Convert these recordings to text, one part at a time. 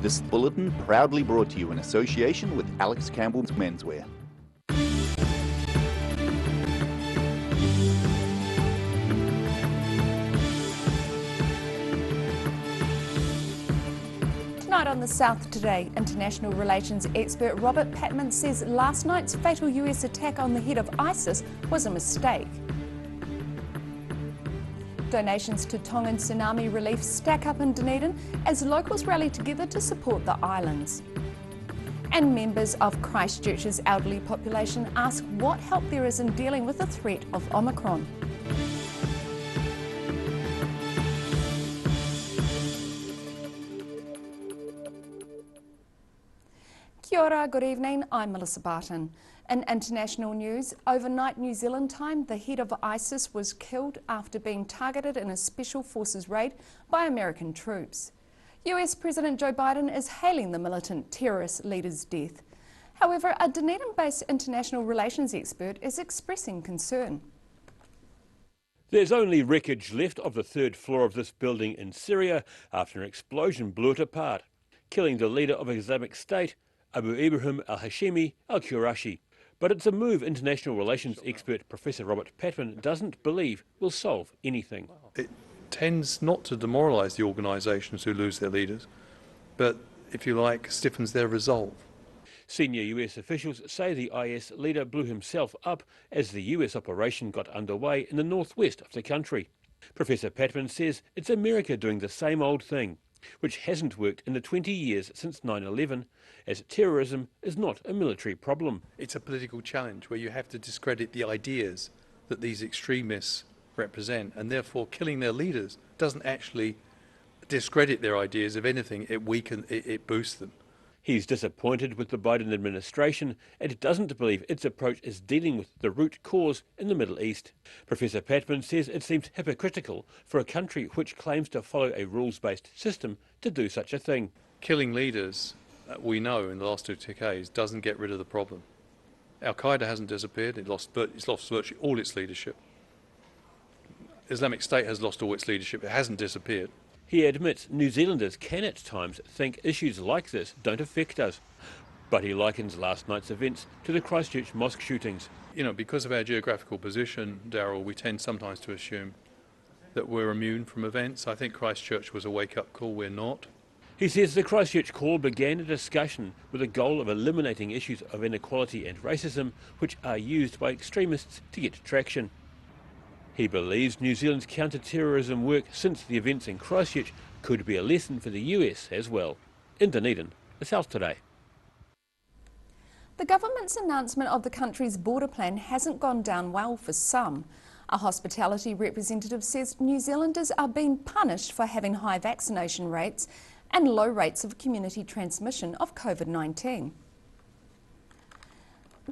This bulletin proudly brought to you in association with Alex Campbell's Menswear. Tonight on The South Today, international relations expert Robert Patman says last night's fatal US attack on the head of ISIS was a mistake. Donations to Tongan tsunami relief stack up in Dunedin as locals rally together to support the islands. And members of Christchurch's elderly population ask what help there is in dealing with the threat of Omicron. Kia ora, good evening, I'm Melissa Barton. In international news, overnight New Zealand time, the head of ISIS was killed after being targeted in a special forces raid by American troops. US President Joe Biden is hailing the militant terrorist leader's death. However, a Dunedin-based international relations expert is expressing concern. There's only wreckage left of the third floor of this building in Syria after an explosion blew it apart, killing the leader of Islamic State, Abu Ibrahim al-Hashimi al-Qurashi. But it's a move international relations expert Professor Robert Patman doesn't believe will solve anything. It tends not to demoralise the organisations who lose their leaders, but, if you like, stiffens their resolve. Senior US officials say the IS leader blew himself up as the US operation got underway in the northwest of the country. Professor Patman says it's America doing the same old thing, which hasn't worked in the 20 years since 9/11, as terrorism is not a military problem. It's a political challenge where you have to discredit the ideas that these extremists represent, and therefore killing their leaders doesn't actually discredit their ideas. If anything, it boosts them. He's disappointed with the Biden administration and doesn't believe its approach is dealing with the root cause in the Middle East. Professor Patman says it seems hypocritical for a country which claims to follow a rules-based system to do such a thing. Killing leaders, we know in the last 2 decades, doesn't get rid of the problem. Al-Qaeda hasn't disappeared, it's lost virtually all its leadership. Islamic State has lost all its leadership, it hasn't disappeared. He admits New Zealanders can at times think issues like this don't affect us, but he likens last night's events to the Christchurch mosque shootings. You know, because of our geographical position, Darryl, we tend sometimes to assume that we're immune from events. I think Christchurch was a wake-up call, we're not. He says the Christchurch call began a discussion with the goal of eliminating issues of inequality and racism which are used by extremists to get traction. He believes New Zealand's counter-terrorism work since the events in Christchurch could be a lesson for the US as well. In Dunedin, The South Today. The government's announcement of the country's border plan hasn't gone down well for some. A hospitality representative says New Zealanders are being punished for having high vaccination rates and low rates of community transmission of COVID-19.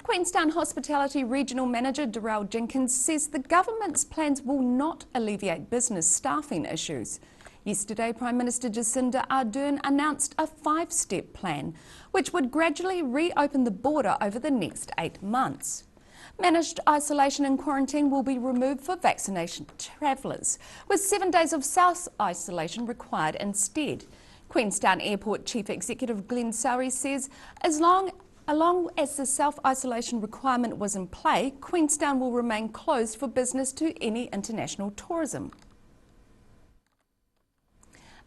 Queenstown Hospitality Regional Manager Darrell Jenkins says the government's plans will not alleviate business staffing issues. Yesterday, Prime Minister Jacinda Ardern announced a 5-step plan, which would gradually reopen the border over the next 8 months. Managed isolation and quarantine will be removed for vaccination travellers, with 7 days of self-isolation required instead. Queenstown Airport Chief Executive Glenn Sowry says along as the self-isolation requirement was in play, Queenstown will remain closed for business to any international tourism.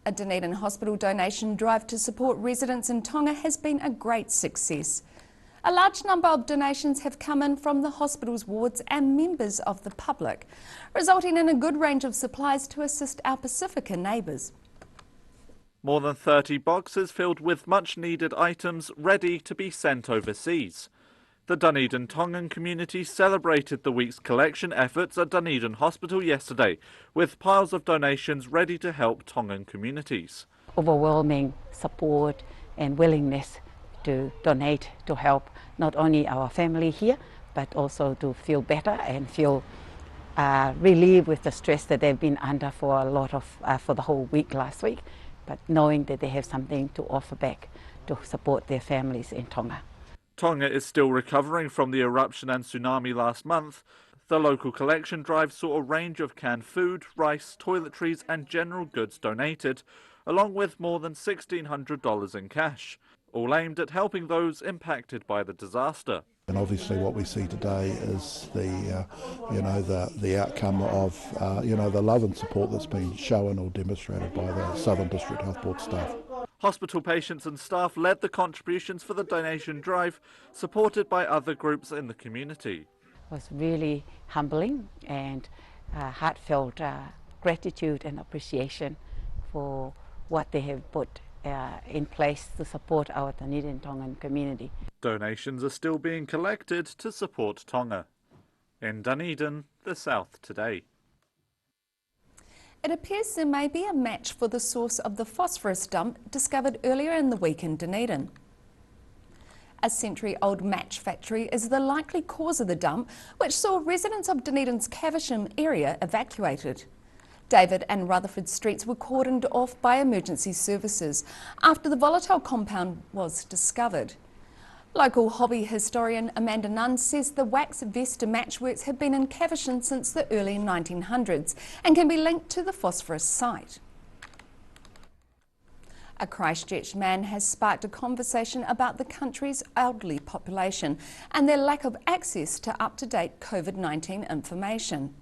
A Dunedin hospital donation drive to support residents in Tonga has been a great success. A large number of donations have come in from the hospital's wards and members of the public, resulting in a good range of supplies to assist our Pacifica neighbours. More than 30 boxes filled with much-needed items ready to be sent overseas. The Dunedin Tongan community celebrated the week's collection efforts at Dunedin Hospital yesterday, with piles of donations ready to help Tongan communities. Overwhelming support and willingness to donate to help not only our family here, but also to feel better and feel relieved with the stress that they've been under for for the whole week last week. But knowing that they have something to offer back to support their families in Tonga. Tonga is still recovering from the eruption and tsunami last month. The local collection drive saw a range of canned food, rice, toiletries and general goods donated. along with more than $1,600 in cash, all aimed at helping those impacted by the disaster. And obviously what we see today is the outcome of, the love and support that's been shown or demonstrated by the Southern District Health Board staff. Hospital patients and staff led the contributions for the donation drive, supported by other groups in the community. It was really humbling and heartfelt gratitude and appreciation for what they have put in place to support our Dunedin Tongan community. Donations are still being collected to support Tonga. In Dunedin, the South Today. It appears there may be a match for the source of the phosphorus dump discovered earlier in the week in Dunedin. A century-old match factory is the likely cause of the dump, which saw residents of Dunedin's Caversham area evacuated. David and Rutherford streets were cordoned off by emergency services after the volatile compound was discovered. Local hobby historian Amanda Nunn says the wax Vesta matchworks have been in Caversham since the early 1900s and can be linked to the phosphorus site. A Christchurch man has sparked a conversation about the country's elderly population and their lack of access to up-to-date COVID-19 information.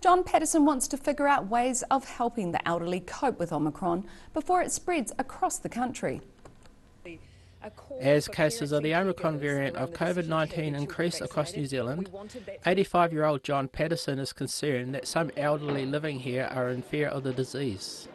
John Patterson wants to figure out ways of helping the elderly cope with Omicron before it spreads across the country. As cases of the Omicron variant of COVID-19 increase across New Zealand, 85-year-old John Patterson is concerned that some elderly living here are in fear of the disease.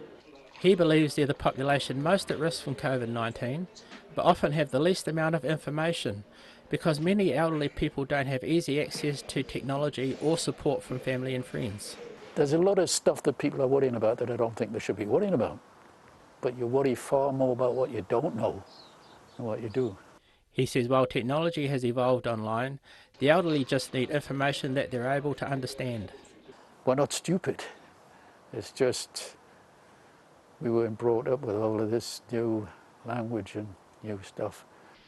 He believes they're the population most at risk from COVID-19, but often have the least amount of information, because many elderly people don't have easy access to technology or support from family and friends. There's a lot of stuff that people are worrying about that I don't think they should be worrying about. But you worry far more about what you don't know than what you do. He says while technology has evolved online, the elderly just need information that they're able to understand. We're not stupid. It's just we weren't brought up with all of this new language and new stuff.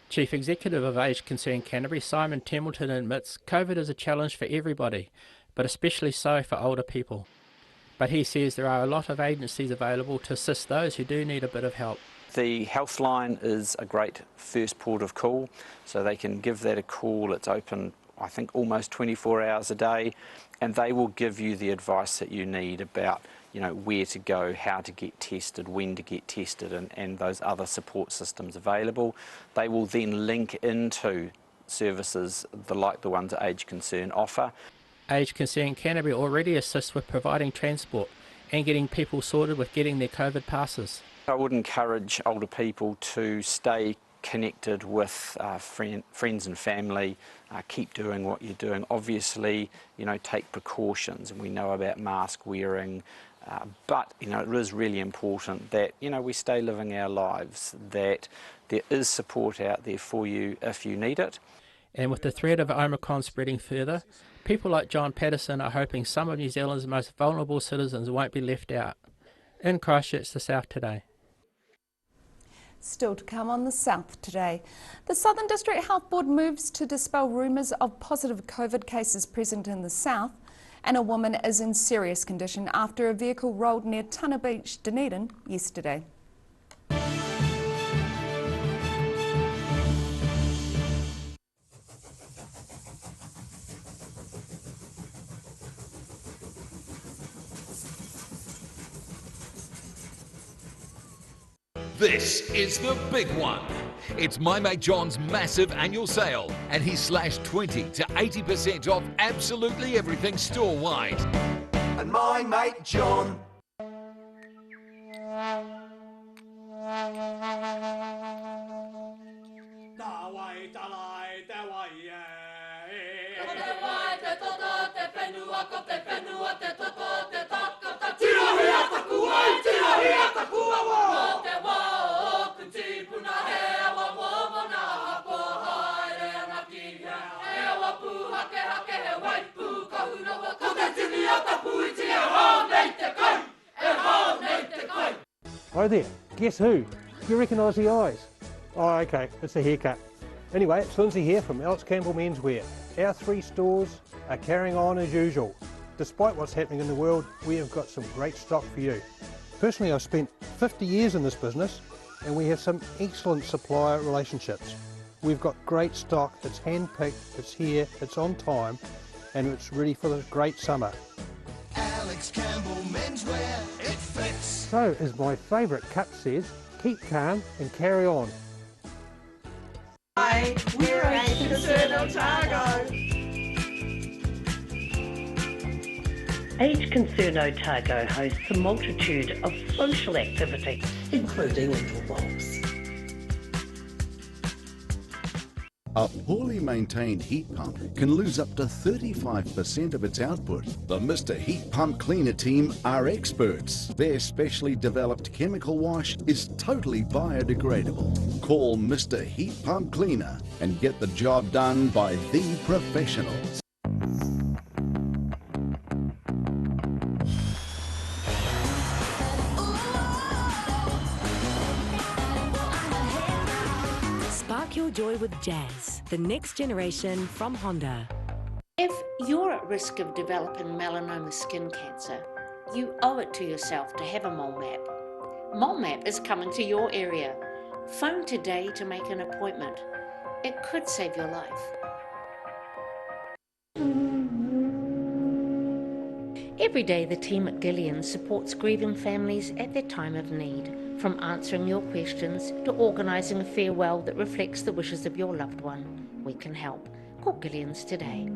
Chief Executive of Aged Concern Canterbury, Simon Templeton, admits COVID is a challenge for everybody, but especially so for older people. But he says there are a lot of agencies available to assist those who do need a bit of help. The health line is a great first port of call, so they can give that a call. It's open, I think, almost 24 hours a day, and they will give you the advice that you need about where to go, how to get tested, when to get tested, and those other support systems available. They will then link into services like the ones that Aged Concern offer. Aged Concern Canterbury already assists with providing transport and getting people sorted with getting their COVID passes. I would encourage older people to stay connected with friends and family, keep doing what you're doing. Obviously, take precautions, and we know about mask wearing, but it is really important that we stay living our lives, that there is support out there for you if you need it. And with the threat of Omicron spreading further, people like John Patterson are hoping some of New Zealand's most vulnerable citizens won't be left out. In Christchurch, the South Today. Still to come on the South Today. The Southern District Health Board moves to dispel rumours of positive COVID cases present in the South, and a woman is in serious condition after a vehicle rolled near Tana Beach, Dunedin, yesterday. This is the big one. It's my mate John's massive annual sale, and he slashed 20 to 80% off absolutely everything store-wide. And my mate John. Oh there, guess who? You recognise the eyes? Oh okay, it's a haircut. Anyway, it's Lindsay here from Alex Campbell Menswear. Our 3 stores are carrying on as usual. Despite what's happening in the world, we have got some great stock for you. Personally, I've spent 50 years in this business and we have some excellent supplier relationships. We've got great stock, it's hand-picked, it's here, it's on time, and it's ready for this great summer. Alex Campbell Menswear, it fits. So, as my favourite cut says, keep calm and carry on. Hi, we're Age Concern Otago. Age Concern Otago hosts a multitude of social activities, including interwalks. A poorly maintained heat pump can lose up to 35% of its output. The Mr. Heat Pump Cleaner team are experts. Their specially developed chemical wash is totally biodegradable. Call Mr. Heat Pump Cleaner and get the job done by the professionals. Spark your joy with Jazz, the next generation from Honda. If you're at risk of developing melanoma skin cancer, you owe it to yourself to have a mole map. Mole map is coming to your area. Phone today to make an appointment. It could save your life. Every day the team at Gillian supports grieving families at their time of need. From answering your questions to organising a farewell that reflects the wishes of your loved one, we can help. Call Gillian's today.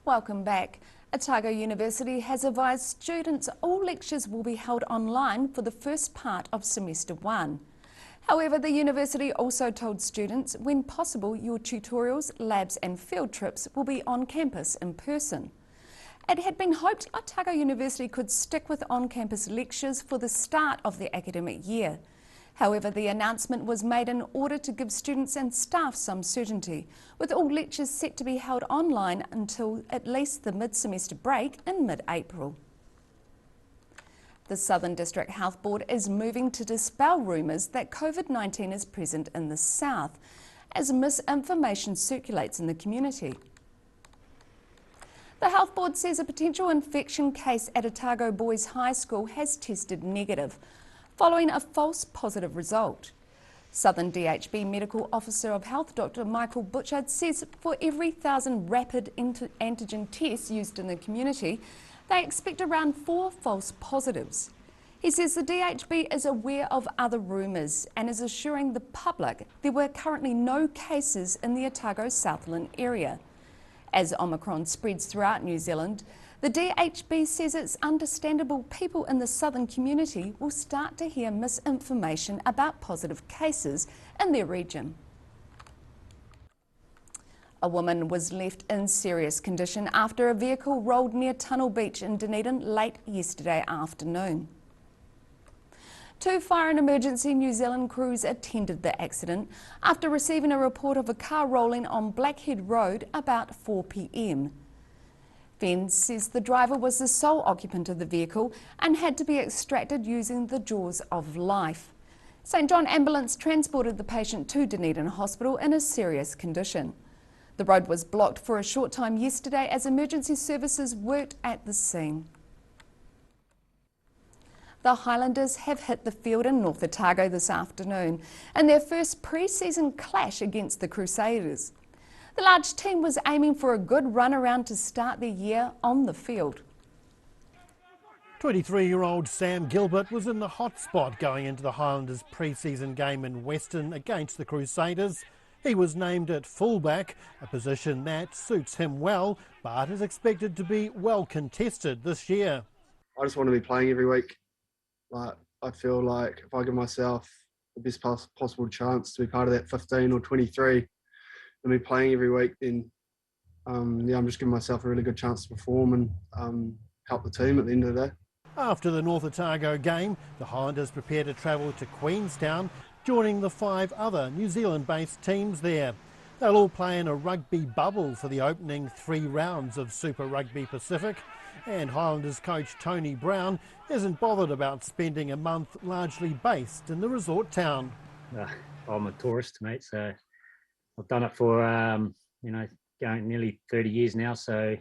Welcome back. Otago University has advised students all lectures will be held online for the first part of semester 1. However, the university also told students when possible your tutorials, labs and field trips will be on campus in person. It had been hoped Otago University could stick with on-campus lectures for the start of the academic year. However, the announcement was made in order to give students and staff some certainty, with all lectures set to be held online until at least the mid-semester break in mid-April. The Southern District Health Board is moving to dispel rumours that COVID-19 is present in the south, as misinformation circulates in the community. The Health Board says a potential infection case at Otago Boys High School has tested negative, following a false positive result. Southern DHB Medical Officer of Health Dr Michael Butchard says for every 1,000 rapid antigen tests used in the community, they expect around 4 false positives. He says the DHB is aware of other rumours and is assuring the public there were currently no cases in the Otago Southland area. As Omicron spreads throughout New Zealand, the DHB says it's understandable people in the southern community will start to hear misinformation about positive cases in their region. A woman was left in serious condition after a vehicle rolled near Tunnel Beach in Dunedin late yesterday afternoon. 2 Fire and Emergency New Zealand crews attended the accident after receiving a report of a car rolling on Blackhead Road about 4 p.m. Venz says the driver was the sole occupant of the vehicle and had to be extracted using the jaws of life. St John Ambulance transported the patient to Dunedin Hospital in a serious condition. The road was blocked for a short time yesterday as emergency services worked at the scene. The Highlanders have hit the field in North Otago this afternoon in their first pre-season clash against the Crusaders. The large team was aiming for a good run around to start the year on the field. 23-year-old Sam Gilbert was in the hot spot going into the Highlanders' pre-season game in Western against the Crusaders. He was named at fullback, a position that suits him well, but is expected to be well contested this year. I just want to be playing every week. I feel like if I give myself the best possible chance to be part of that 15 or 23 and be playing every week, then I'm just giving myself a really good chance to perform and help the team at the end of the day. After the North Otago game, the Highlanders prepare to travel to Queenstown, joining the 5 other New Zealand-based teams there. They'll all play in a rugby bubble for the opening 3 rounds of Super Rugby Pacific, and Highlanders coach Tony Brown isn't bothered about spending a month largely based in the resort town. I'm a tourist, mate, so I've done it for, going nearly 30 years now, so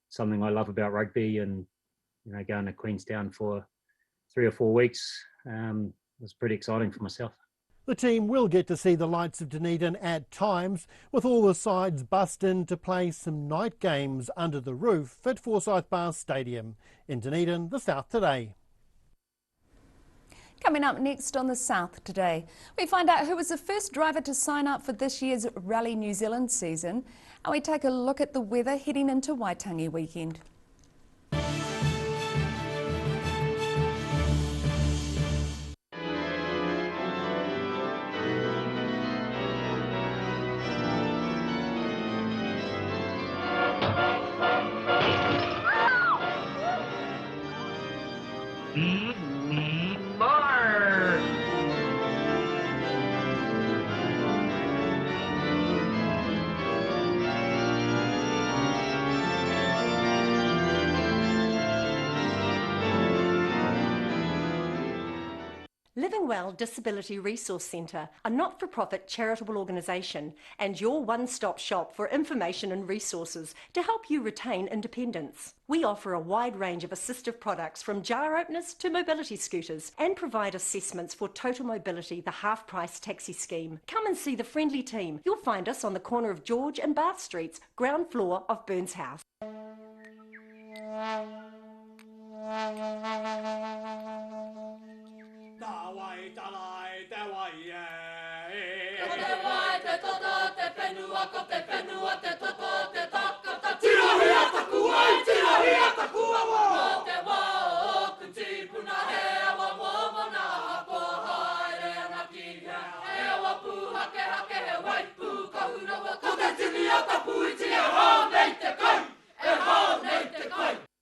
something I love about rugby, and, going to Queenstown for 3 or 4 weeks was pretty exciting for myself. The team will get to see the lights of Dunedin at times, with all the sides bussed in to play some night games under the roof at Forsyth Bar Stadium. In Dunedin, the South Today. Coming up next on the South Today, we find out who was the first driver to sign up for this year's Rally New Zealand season, and we take a look at the weather heading into Waitangi weekend. Livingwell Disability Resource Centre, a not-for-profit charitable organisation and your one-stop shop for information and resources to help you retain independence. We offer a wide range of assistive products from jar openers to mobility scooters and provide assessments for Total Mobility, the half-price taxi scheme. Come and see the friendly team. You'll find us on the corner of George and Bath Streets, ground floor of Burns House.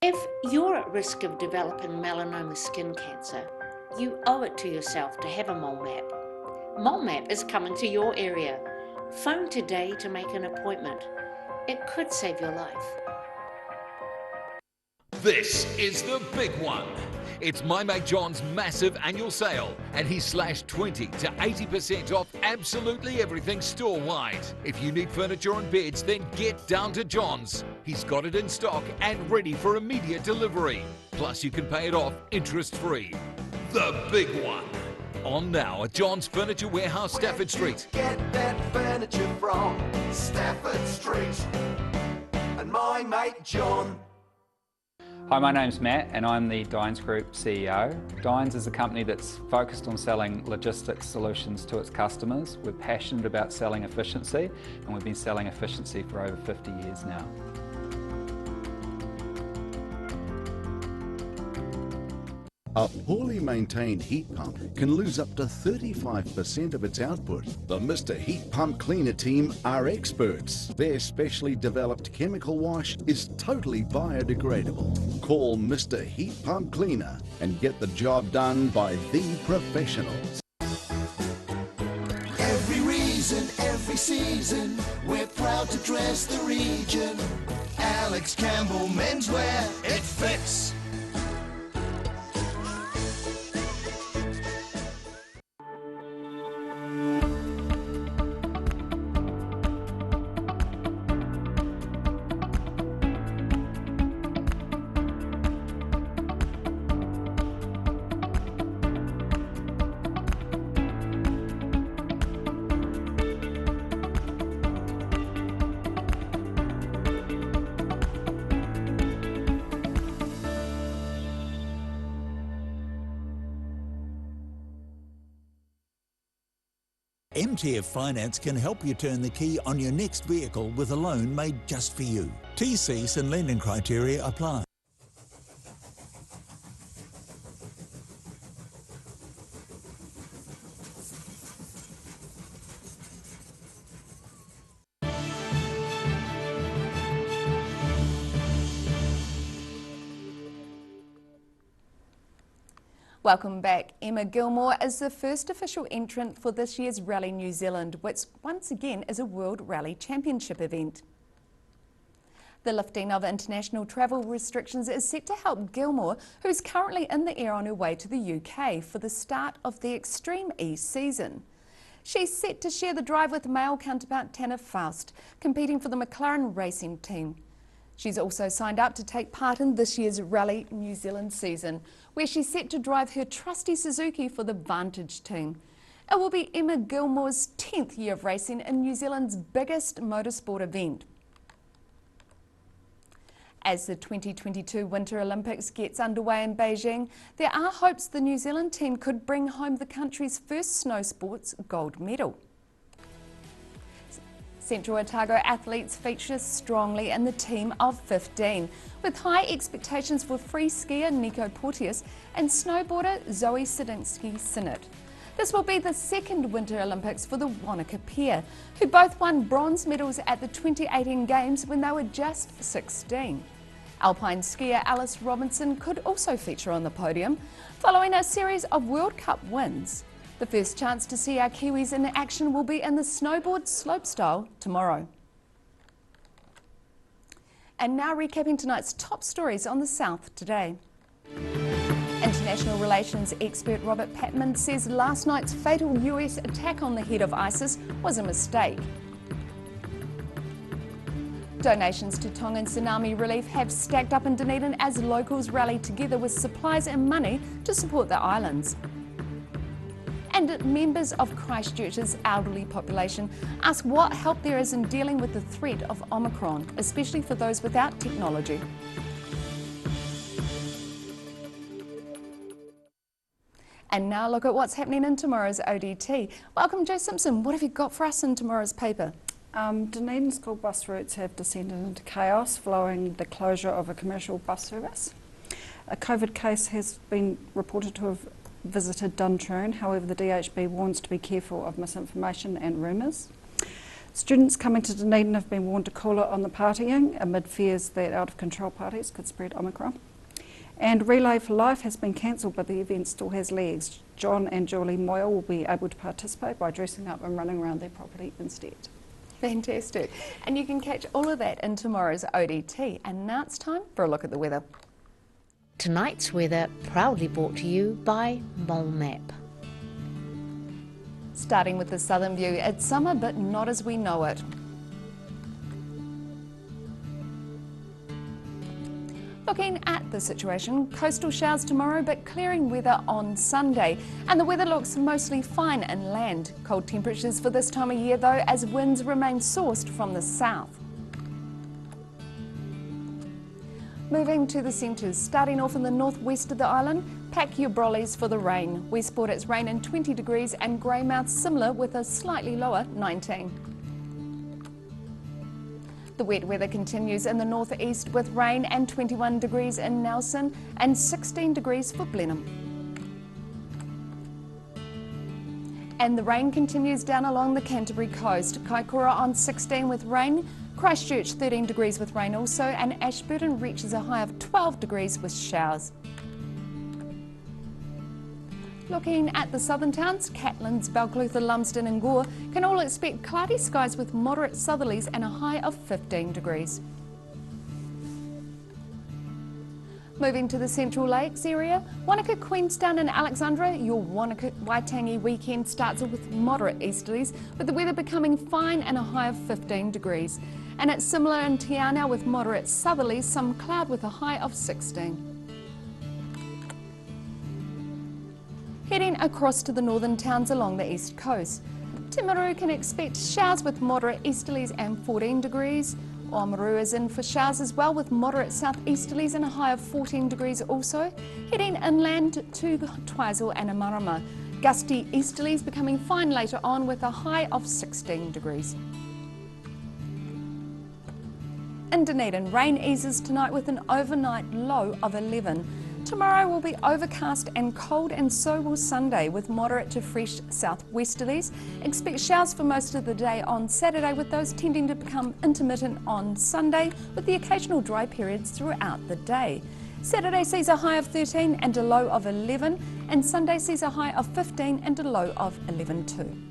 If you're at risk of developing melanoma skin cancer, you owe it to yourself to have a mole map. Mole map is coming to your area. Phone today to make an appointment. It could save your life. This is the big one. It's my mate John's massive annual sale, and he's slashed 20 to 80% off absolutely everything store-wide. If you need furniture and beds, then get down to John's. He's got it in stock and ready for immediate delivery. Plus, you can pay it off interest-free. The big one. On now at John's Furniture Warehouse, Stafford Street. Get that furniture from Stafford Street. And my mate John. Hi, my name's Matt and I'm the Dines Group CEO. Dines is a company that's focused on selling logistics solutions to its customers. We're passionate about selling efficiency, and we've been selling efficiency for over 50 years now. A poorly maintained heat pump can lose up to 35% of its output. The Mr. Heat Pump Cleaner team are experts. Their specially developed chemical wash is totally biodegradable. Call Mr. Heat Pump Cleaner and get the job done by the professionals. Every reason, every season, we're proud to dress the region. Alex Campbell Menswear, it fits. MTF Finance can help you turn the key on your next vehicle with a loan made just for you. TCs and lending criteria apply. Welcome back. Emma Gilmore is the first official entrant for this year's Rally New Zealand, which once again is a World Rally Championship event. The lifting of international travel restrictions is set to help Gilmore, who's currently in the air on her way to the UK for the start of the Extreme E season. She's set to share the drive with male counterpart Tanner Faust, competing for the McLaren racing team. She's also signed up to take part in this year's Rally New Zealand season, where she's set to drive her trusty Suzuki for the Vantage team. It will be Emma Gilmore's 10th year of racing in New Zealand's biggest motorsport event. As the 2022 Winter Olympics gets underway in Beijing, there are hopes the New Zealand team could bring home the country's first snow sports gold medal. Central Otago athletes feature strongly in the team of 15, with high expectations for free skier Nico Porteous and snowboarder Zoe Sadinsky-Sinnott. This will be the second Winter Olympics for the Wanaka pair, who both won bronze medals at the 2018 Games when they were just 16. Alpine skier Alice Robinson could also feature on the podium, following a series of World Cup wins. The first chance to see our Kiwis in action will be in the snowboard slopestyle tomorrow. And now recapping tonight's top stories on the South today. International relations expert Robert Patman says last night's fatal US attack on the head of ISIS was a mistake. Donations to Tongan tsunami relief have stacked up in Dunedin as locals rally together with supplies and money to support the islands. And members of Christchurch's elderly population ask what help there is in dealing with the threat of Omicron, especially for those without technology. And now look at what's happening in tomorrow's ODT. Welcome, Joe Simpson. What have you got for us in tomorrow's paper? Dunedin school bus routes have descended into chaos following the closure of a commercial bus service. A COVID case has been reported to have visited Duntroon. However, the DHB warns to be careful of misinformation and rumours. Students coming to Dunedin have been warned to cool it on the partying amid fears that out-of-control parties could spread Omicron. And Relay for Life has been cancelled, but the event still has legs. John and Julie Moyle will be able to participate by dressing up and running around their property instead. Fantastic. And you can catch all of that in tomorrow's ODT. And now it's time for a look at the weather. Tonight's weather proudly brought to you by Mole Map. Starting with the southern view, it's summer but not as we know it. Looking at the situation, coastal showers tomorrow but clearing weather on Sunday, and the weather looks mostly fine inland. Cold temperatures for this time of year though, as winds remain sourced from the south. Moving to the centres, starting off in the northwest of the island, pack your brollies for the rain. Westport it's rain and 20 degrees and Greymouth similar with a slightly lower 19. The wet weather continues in the northeast with rain and 21 degrees in Nelson and 16 degrees for Blenheim. And the rain continues down along the Canterbury coast. Kaikoura on 16 with rain, Christchurch 13 degrees with rain also, and Ashburton reaches a high of 12 degrees with showers. Looking at the southern towns, Catlins, Balclutha, Lumsden and Gore can all expect cloudy skies with moderate southerlies and a high of 15 degrees. Moving to the Central Lakes area, Wanaka, Queenstown and Alexandra, your Wanaka Waitangi weekend starts with moderate easterlies, with the weather becoming fine and a high of 15 degrees. And it's similar in Te Anau with moderate southerlies, some cloud with a high of 16. Heading across to the northern towns along the east coast. Timaru can expect showers with moderate easterlies and 14 degrees. Oamaru is in for showers as well with moderate southeasterlies and a high of 14 degrees also. Heading inland to Twizel and Amarama. Gusty easterlies becoming fine later on with a high of 16 degrees. In Dunedin, rain eases tonight with an overnight low of 11. Tomorrow will be overcast and cold, and so will Sunday with moderate to fresh southwesterlies. Expect showers for most of the day on Saturday, with those tending to become intermittent on Sunday, with the occasional dry periods throughout the day. Saturday sees a high of 13 and a low of 11, and Sunday sees a high of 15 and a low of 11.2.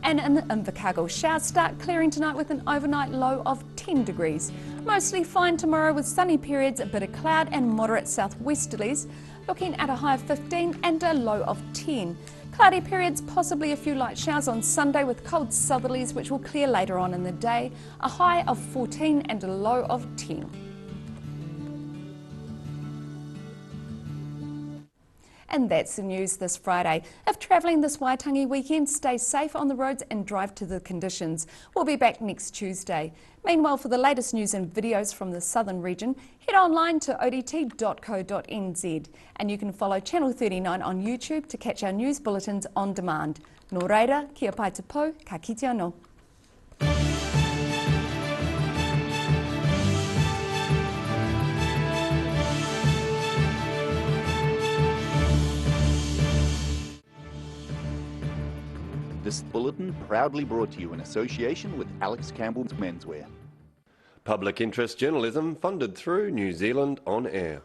And in Invercargill, showers start clearing tonight with an overnight low of 10 degrees. Mostly fine tomorrow with sunny periods, a bit of cloud and moderate southwesterlies, looking at a high of 15 and a low of 10. Cloudy periods, possibly a few light showers on Sunday with cold southerlies which will clear later on in the day, a high of 14 and a low of 10. And that's the news this Friday. If travelling this Waitangi weekend, stay safe on the roads and drive to the conditions. We'll be back next Tuesday. Meanwhile, for the latest news and videos from the southern region, head online to odt.co.nz. And you can follow Channel 39 on YouTube to catch our news bulletins on demand. Nō reira, kia pai te pou, ka kite anō. This bulletin proudly brought to you in association with Alex Campbell's Menswear. Public interest journalism funded through New Zealand On Air.